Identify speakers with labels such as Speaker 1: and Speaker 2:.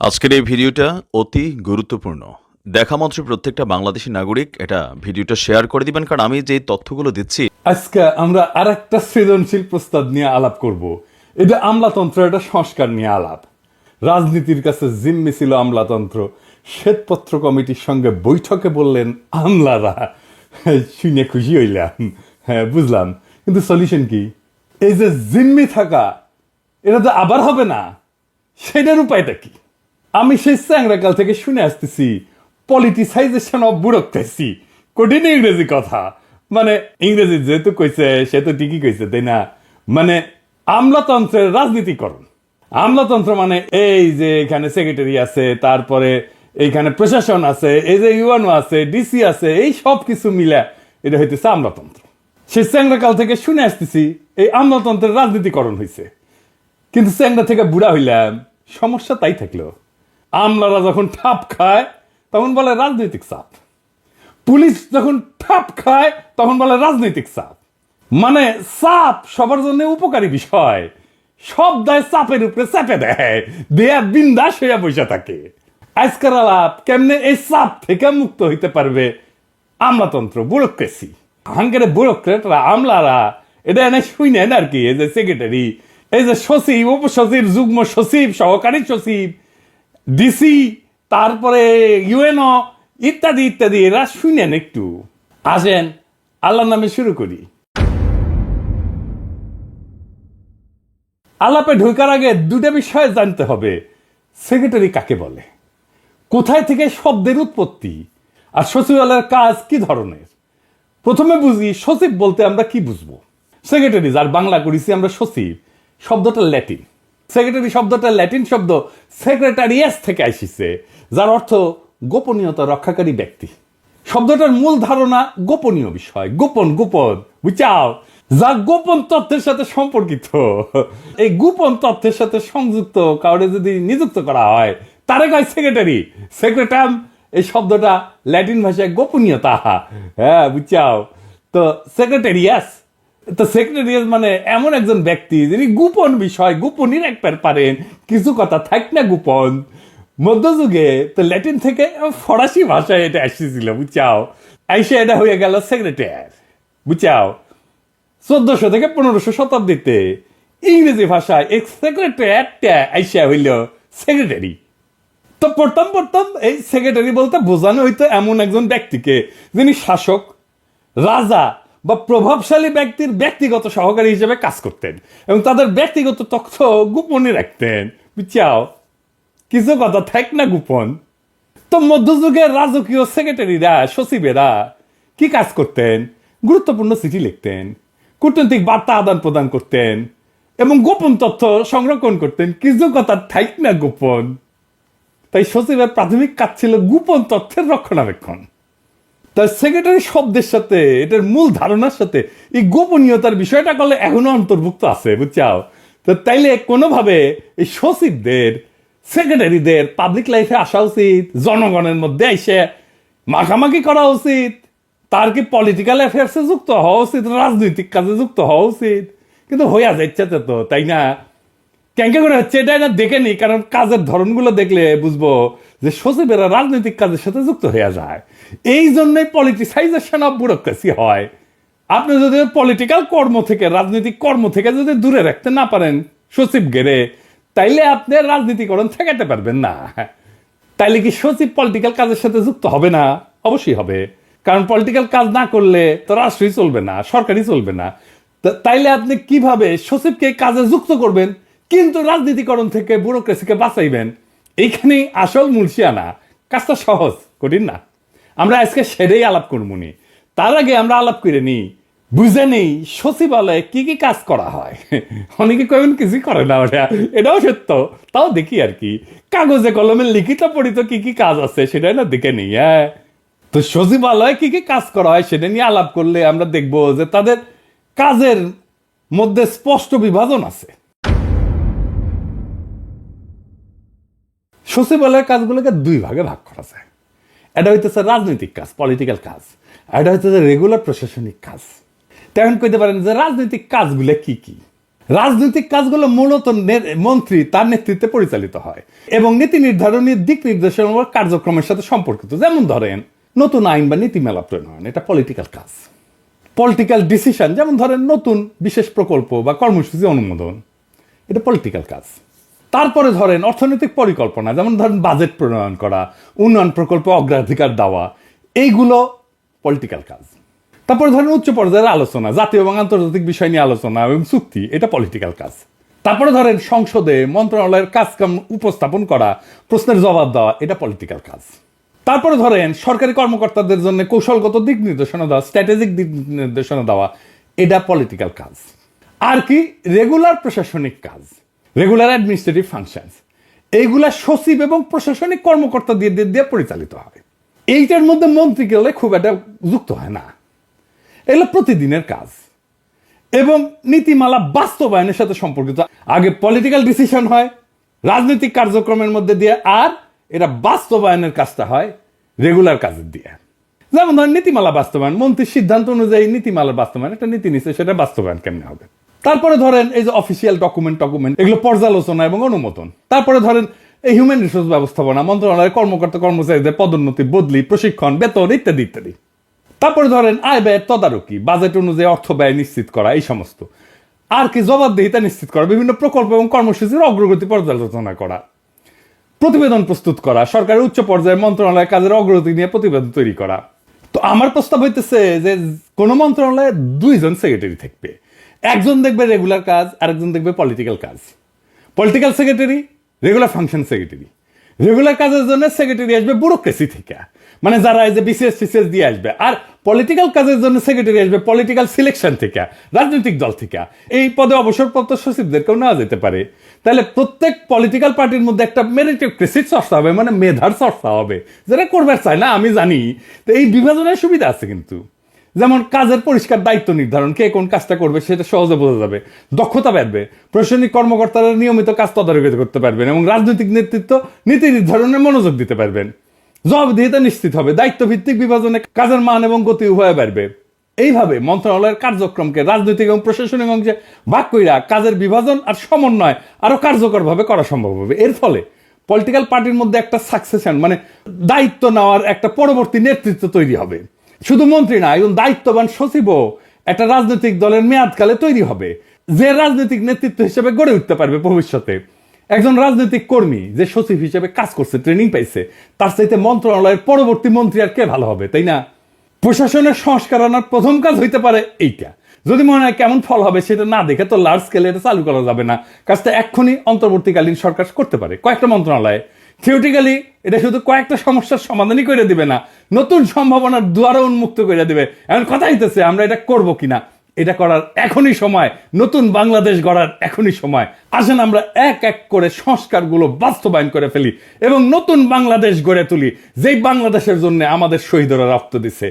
Speaker 1: আজকের এই ভিডিওটা অতি গুরুত্বপূর্ণ। দেখা মাত্র প্রত্যেকটা বাংলাদেশী নাগরিক এটা ভিডিওটা শেয়ার করে দিবেন, কারণ আমি যে তথ্যগুলো দিচ্ছি
Speaker 2: আজকে আমরা আরেকটা সৃজনশীল প্রস্তাব নিয়ে আলাপ করব। এটা আমলাতন্ত্র, এটা সংস্কার নিয়ে আলাপ। রাজনীতির কাছে জিম্মি ছিল আমলাতন্ত্র। শ্বেতপত্র কমিটির সঙ্গে বৈঠকে বললেন আমলারা। শুনে খুশি হইলাম, হ্যাঁ বুঝলাম, কিন্তু সলিউশন কি? এই যে জিম্মি থাকা, এটা তো আবার হবে না, সেটার উপায়টা কি? আমি সেই চ্যাংরাকাল থেকে শুনে আসতেছি পলিটিসাইজেশন অফ ব্যুরোক্রেসি। কঠিন ইংরেজি কথা, মানে ইংরেজি যেহেতু কইছে সে তো ঠিকই কইছে, তাই না? মানে আমলাতন্ত্রের রাজনীতিকরণ। আমলাতন্ত্র মানে এই যে এখানে সেক্রেটারি আছে, তারপরে এইখানে প্রশাসন আছে, এই যে ইউএনও আছে, ডিসি আছে, এই সব কিছু মিলে এটা হইতেছে আমলাতন্ত্র। সেই চ্যাংরাকাল থেকে শুনে আসতেছি এই আমলাতন্ত্রের রাজনীতিকরণ হয়েছে। কিন্তু চ্যাংরা থেকে বুড়া হইলাম, সমস্যা তাই থাকলো। আমলারা যখন ঠাপ খায় তখন বলে রাজনৈতিক চাপ, পুলিশ যখন ঠাপ খায় তখন বলে রাজনৈতিক চাপ। মানে চাপ সবার জন্য উপকারী বিষয়, সব দায় চাপের উপরে চাপে দেয়, দেয়া বিন্দাস হইয়া বসে থাকে। আজকের আলাপ কেমনে এই চাপ থেকে মুক্ত হইতে পারবে আমলাতন্ত্র, ব্যুরোক্রেসি। হাঙ্গেরে ব্যুরোক্রেটরা, আমলারা এটা এনে শুই নেন আর কি। এই যে সেক্রেটারি, এই যে সচিব, উপসচিব, যুগ্ম সচিব, সহকারী সচিব, ডিসি, তারপরে ইউএনও ইত্যাদি ইত্যাদি, এরা শুনেন একটু। আসেন আল্লাহর নামে শুরু করি। আলাপে ঢোকার আগে দুটো বিষয় জানতে হবে। সেক্রেটারি কাকে বলে, কোথায় থেকে শব্দের উৎপত্তি, আর সচিবালয়ের কাজ কি ধরনের। প্রথমে বুঝি সচিব বলতে আমরা কি বুঝবো। সেক্রেটারি, যার বাংলা করেছি আমরা সচিব, শব্দটা ল্যাটিন। সেক্রেটারি শব্দটা ল্যাটিন শব্দ সেক্রেটারিয়াস থেকে আসিছে, যার অর্থ গোপনীয়তা রক্ষাকারী ব্যক্তি। শব্দটার মূল ধারণা গোপনীয় বিষয়, গোপন গোপন, বুঝাও, যা গোপন তথ্যের সাথে সম্পর্কিত। এই গোপন তথ্যের সাথে সংযুক্ত কাউরে যদি নিযুক্ত করা হয় তারে কয় সেক্রেটারি। সেক্রেটাম এই শব্দটা ল্যাটিন ভাষায় গোপনীয়তা, হ্যাঁ বুঝাও। তো সেক্রেটারিয়াস, তো সেক্রেটারিয়াস মানে এমন একজন ব্যক্তি যিনি গোপন বিষয় গোপনই রাখতে পারেন, কিছু কথা থাক না গোপন। মধ্যযুগে তো ল্যাটিন থেকে ফরাসি ভাষায় এটা এসেছিল, বুঝাও। আইসে এটা হয়ে গেল সেক্রেটারি, বুঝাও। 1400 থেকে 1500 শতাব্দীতে ইংরেজি ভাষায় এক সেক্রেটারিটা আইসা হইল সেক্রেটারি। তো প্রথম এই সেক্রেটারি বলতে বোঝানো হইতো এমন একজন ব্যক্তিকে যিনি শাসক, রাজা বা প্রভাবশালী ব্যক্তির ব্যক্তিগত সহকারী হিসেবে কাজ করতেন এবং তাদের ব্যক্তিগত তথ্য গোপনে রাখতেন, বুঝছাও। কিছু কথা থাক না গোপন। তো মধ্যযুগের রাজকীয় সেক্রেটারিরা, সচিবেরা কি কাজ করতেন? গুরুত্বপূর্ণ চিঠি লিখতেন, কূটনৈতিক বার্তা আদান প্রদান করতেন এবং গোপন তথ্য সংরক্ষণ করতেন। কিছু কথা থাক না গোপন। তাই সচিবের প্রাথমিক কাজ ছিল গোপন তথ্যের রক্ষণাবেক্ষণ। তাই সেক্রেটারি শব্দের সাথে, এটার মূল ধারণার সাথে এই গোপনীয়তার বিষয়টা করলে এখনো অন্তর্ভুক্ত আছে, বুঝছাও। তো তাইলে কোনোভাবে এই সচিবদের, সেক্রেটারিদের পাবলিক লাইফে আসা উচিত, জনগণের মধ্যে এসে মাখামাখি করা উচিত। তার কি পলিটিক্যাল অ্যাফেয়ার্সে যুক্ত হওয়া উচিত, রাজনৈতিক কাজে যুক্ত হওয়া উচিত। কিন্তু হইয়া যাচ্ছে তো, তাই না? ক্যাঙ্কে করে হচ্ছে এটা না দেখে নি, কারণ কাজের ধরনগুলো দেখলে বুঝবো যে সচিবেরা রাজনৈতিক কাজের সাথে যুক্ত হয়ে যায়। এই জন্যই পলিটিসাইজেশন অফ ব্যুরোক্রেসি হয়। আপনি যদি পলিটিক্যাল কর্ম থেকে, রাজনৈতিক কর্ম থেকে যদি দূরে রাখতে না পারেন সচিব গেরে, তাইলে আপনি রাজনীতিকরণ ঠেকাতে পারবেন না। তাইলে কি সচিব পলিটিক্যাল কাজের সাথে যুক্ত হবে না? অবশ্যই হবে, কারণ পলিটিক্যাল কাজ না করলে তো রাষ্ট্রই চলবে না, সরকারই চলবে না। তাইলে আপনি কিভাবে সচিবকে কাজে যুক্ত করবেন কিন্তু রাজনীতিকরণ থেকে ব্যুরোক্রেসিকে বাঁচাইবেন? এইখানেই আসল মুলসিয়ানা। কাজটা সহজ, কঠিন না। আমরা আজকে সেটাই আলাপ করবনি। তার আগে আমরা আলাপ করে নিই, বুঝে নেই সচিবালয়ে কি কি কাজ করা হয়। অনেকে কবেন কিছুই করে না, ওটা এটাও সত্য। তাও দেখি আর কি, কাগজে কলমে লিখিত পড়িত কি কি কাজ আছে সেটাই না দেখে নেই। হ্যাঁ, তো সচিবালয়ে কি কি কাজ করা হয় সেটা নিয়ে আলাপ করলে আমরা দেখব যে তাদের কাজের মধ্যে স্পষ্ট বিভাজন আছে। সচিবালয়ের কাজগুলোকে দুই ভাগে ভাগ করা যায়। এটা হইতেছে রাজনৈতিক কাজ, পলিটিক্যাল কাজ। এটা হইতেছে রেগুলার প্রশাসনিক কাজ। তখন কইতে পারেন যে রাজনৈতিক কাজগুলো কি কি? রাজনৈতিক কাজগুলো মূলত মন্ত্রী তার নেতৃত্বে পরিচালিত হয় এবং নীতি নির্ধারণী দিক নির্দেশনা কার্যক্রমের সাথে সম্পর্কিত। যেমন ধরেন নতুন আইন বা নীতিমালা প্রণয়ন, এটা পলিটিক্যাল কাজ। পলিটিক্যাল ডিসিশন, যেমন ধরেন নতুন বিশেষ প্রকল্প বা কর্মসূচি অনুমোদন, এটা পলিটিক্যাল কাজ। তারপরে ধরেন অর্থনৈতিক পরিকল্পনা, যেমন ধরেন বাজেট প্রণয়ন করা, উন্নয়ন প্রকল্পে অগ্রাধিকার দেওয়া, এইগুলো পলিটিক্যাল কাজ। তারপরে ধরেন উচ্চ পর্যায়ের আলোচনা, জাতীয় এবং আন্তর্জাতিক বিষয় নিয়ে আলোচনা এবং চুক্তি, এটা পলিটিক্যাল কাজ। তারপরে ধরেন সংসদে মন্ত্রণালয়ের কাজকাম উপস্থাপন করা, প্রশ্নের জবাব দেওয়া, এটা পলিটিক্যাল কাজ। তারপরে ধরেন সরকারি কর্মকর্তাদের জন্য কৌশলগত দিক নির্দেশনা দেওয়া, স্ট্র্যাটেজিক দিক নির্দেশনা দেওয়া, এটা পলিটিক্যাল কাজ। আর কি রেগুলার প্রশাসনিক কাজ, রেগুলার অ্যাডমিনিস্ট্রেটিভ ফাংশনস, এইগুলা সচিব এবং প্রশাসনিক কর্মকর্তা দিয়ে পরিচালিত হয়। এইটার মধ্যে মন্ত্রী গেলে খুব একটা যুক্ত হয় না, এগুলো প্রতিদিনের কাজ এবং নীতিমালা বাস্তবায়নের সাথে সম্পর্কিত। আগে পলিটিক্যাল ডিসিশন হয় রাজনৈতিক কার্যক্রমের মধ্যে দিয়ে, আর এটা বাস্তবায়নের কাজটা হয় রেগুলার কাজের দিয়ে। যেমন ধরেন নীতিমালা বাস্তবায়ন, মন্ত্রীর সিদ্ধান্ত অনুযায়ী নীতিমালার বাস্তবায়ন, একটা নীতি নিচ্ছে, সেটা বাস্তবায়ন কেমনে হবে। তারপরে ধরেন এই যে অফিসিয়াল ডকুমেন্ট এগুলো পর্যালোচনা এবং অনুমোদন। তারপরে ধরেন এই হিউম্যান রিসোর্স ব্যবস্থাপনা, মন্ত্রণালয়ের কর্মকর্তা কর্মচারীদের পদোন্নতি, বদলি, প্রশিক্ষণ, বেতন ইত্যাদি ইত্যাদি। তারপরে ধরেন আয় ব্যয়ের তদারকি, বাজেট অনুযায়ী অর্থ ব্যয় নিশ্চিত করা, এই সমস্ত। আর কি জবাবদিহিতা নিশ্চিত করা, বিভিন্ন প্রকল্প এবং কর্মসূচির অগ্রগতি পর্যালোচনা করা, প্রতিবেদন প্রস্তুত করা, সরকারের উচ্চ পর্যায়ে মন্ত্রণালয়ের কাজের অগ্রগতি নিয়ে প্রতিবেদন তৈরি করা। তো আমার প্রস্তাব হইতেছে যে কোনো মন্ত্রণালয়ে দুইজন সেক্রেটারি থাকবে, একজন দেখবে রেগুলার কাজ, আরেকজন দেখবে পলিটিক্যাল কাজ। Political secretary, regular function secretary. Regular কাজের জন্য সেক্রেটারি আসবে ব্যুরোক্রেসি থেকে, মানে যারা এই যে বিসিএস টিসিএস দিয়ে আসবে। আর পলিটিক্যাল কাজের জন্য সেক্রেটারি আসবে পলিটিক্যাল সিলেকশন থেকে, রাজনৈতিক দল থেকে। এই পদে অবসরপ্রাপ্ত সচিবদেরকেও নেওয়া যেতে পারে। তাহলে প্রত্যেক পলিটিক্যাল পার্টির মধ্যে একটা মেরিটোক্রেসির চর্চা হবে, মানে মেধার চর্চা হবে, যেটা করবার চায় না আমি জানি। তো এই বিভাজনের সুবিধা আছে কিন্তু, যেমন কাজের পরিষ্কার দায়িত্ব নির্ধারণ, কে কোন কাজটা করবে সেটা সহজে বোঝা যাবে, দক্ষতা বাড়বে, প্রশাসনিক কর্মকর্তারা নিয়মিত কাজ তদারকি করতে পারবেন এবং রাজনৈতিক নেতৃত্ব নীতি নির্ধারণে মনোযোগ দিতে পারবেন। জবাবদিহিতা নিশ্চিত হবে, দায়িত্ব ভিত্তিক বিভাজনে কাজের মান এবং গতি উভয় বাড়বে। এইভাবে মন্ত্রণালয়ের কার্যক্রমকে রাজনৈতিক এবং প্রশাসনিক অংশে ভাগ কইরা কাজের বিভাজন আর সমন্বয় আরো কার্যকরভাবে করা সম্ভব হবে। এর ফলে পলিটিক্যাল পার্টির মধ্যে একটা সাকসেশন, মানে দায়িত্ব নেওয়ার একটা পরবর্তী নেতৃত্ব তৈরি হবে। শুধু মন্ত্রী না, এবং দায়িত্ববান সচিবও একটা রাজনৈতিক দলের মেয়াদকালে তৈরি হবে, যে রাজনৈতিক নেতৃত্ব হিসেবে গড়ে উঠতে পারবে ভবিষ্যতে। একজন রাজনৈতিক কর্মী যে সচিব হিসেবে কাজ করছে, ট্রেনিং পাইছে, তার চাইতে মন্ত্রণালয়ের পরবর্তী মন্ত্রী আর কে ভালো হবে, তাই না? প্রশাসনের সংস্কার আনার প্রথম কাজ হইতে পারে এইটা। যদি মনে হয় কেমন ফল হবে সেটা না দেখে তো লার্জ স্কেলে এটা চালু করা যাবে না। কাজটা এক্ষুনি অন্তর্বর্তীকালীন সরকার করতে পারে, কয়েকটা মন্ত্রণালয়ে। থিওরিটিক্যালি এটা শুধু কয়েকটা সমস্যার সমাধানই করে দিবে না, নতুন সম্ভাবনার দুয়ারও উন্মুক্ত করে দিবে। এমন কথা হইতেছে আমরা এটা করবো কিনা, এটা করার এখনই সময়, নতুন বাংলাদেশ গড়ার এখনই সময়। আসেন আমরা এক এক করে সংস্কারগুলো বাস্তবায়ন করে ফেলি এবং নতুন বাংলাদেশ গড়ে তুলি, যেই বাংলাদেশের জন্য আমাদের শহীদরা রক্ত দিছে।